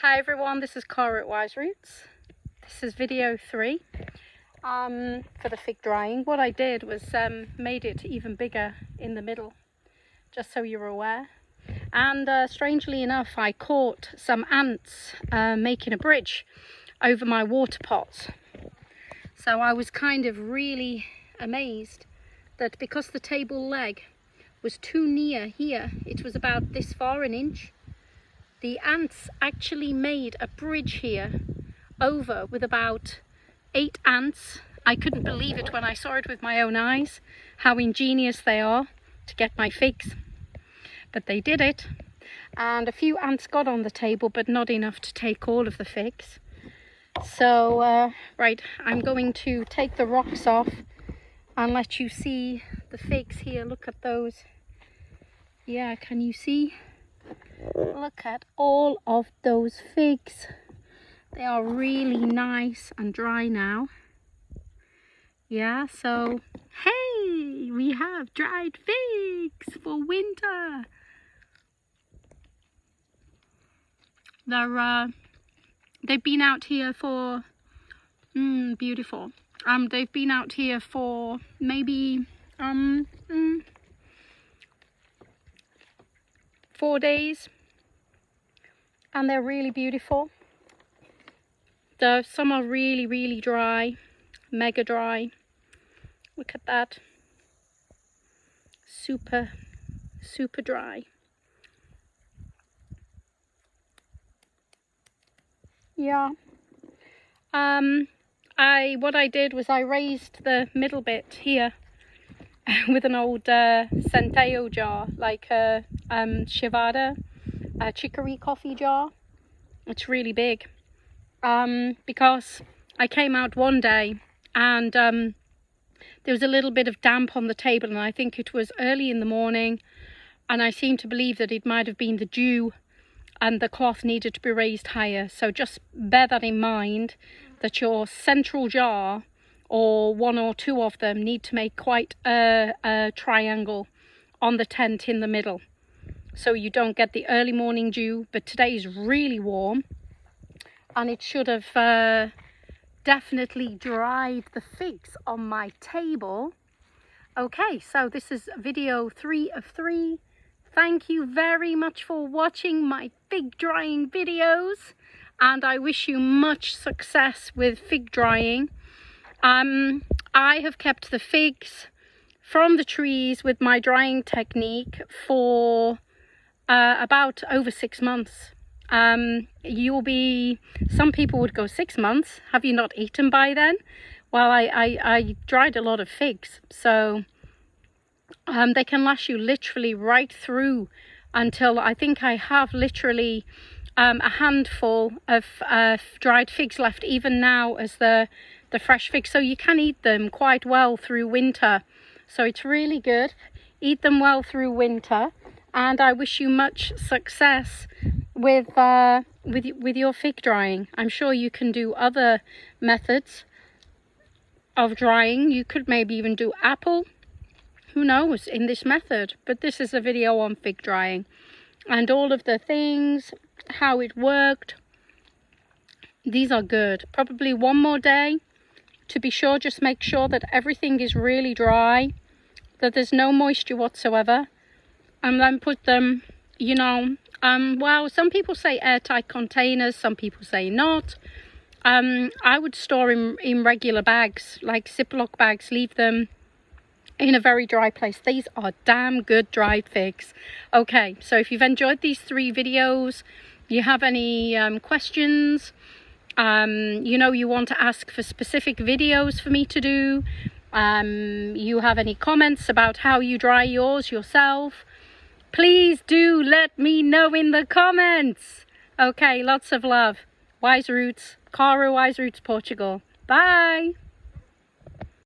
Hi everyone, this is Cara at Wise Roots. This is video 3 for the fig drying. What I did was made it even bigger in the middle, just so you're aware. And strangely enough, I caught some ants making a bridge over my water pots. So I was kind of really amazed that because the table leg was too near here, it was about this far an inch, the ants actually made a bridge here over with about 8 ants. I couldn't believe it when I saw it with my own eyes, how ingenious they are to get my figs. But they did it, and a few ants got on the table, but not enough to take all of the figs. So, right, I'm going to take the rocks off and let you see the figs here. Look at those. Yeah, can you see? Look at all of those figs. They are really nice and dry now. Yeah, so hey, we have dried figs for winter. They've been out here for beautiful. They've been out here for maybe 4 days, and they're really beautiful. Some are really dry, mega dry. Look at that, super dry. Yeah. What I did was I raised the middle bit here with an old Centeo jar, like a Shivada, a chicory coffee jar. It's really big, because I came out one day and there was a little bit of damp on the table, and I think it was early in the morning, and I seem to believe that it might have been the dew and the cloth needed to be raised higher. So just bear that in mind, that your central jar, or one or two of them, need to make quite a triangle on the tent in the middle, so you don't get the early morning dew. But today is really warm, and it should have definitely dried the figs on my table. Okay, so this is video 3 of 3. Thank you very much for watching my fig drying videos, and I wish you much success with fig drying. I have kept the figs from the trees with my drying technique for about over 6 months. Some people would go 6 months. Have you not eaten by then? Well, I dried a lot of figs, so they can last you literally right through until I think I have literally a handful of dried figs left even now as the fresh figs, so you can eat them quite well through winter. So it's really good. Eat them well through winter, and I wish you much success with your fig drying. I'm sure you can do other methods of drying. You could maybe even do apple, who knows, in this method. But this is a video on fig drying and all of the things, how it worked. These are good. Probably one more day to be sure. Just make sure that everything is really dry, that there's no moisture whatsoever, and then put them, well, some people say airtight containers, some people say not. I would store in regular bags, like Ziploc bags. Leave them in a very dry place. These are damn good dried figs. Okay, so if you've enjoyed these 3 videos, you have any questions, you want to ask for specific videos for me to do, you have any comments about how you dry yours yourself, please do let me know in the comments. Okay, lots of love. Wise Roots, Cara, Wise Roots, Portugal. Bye.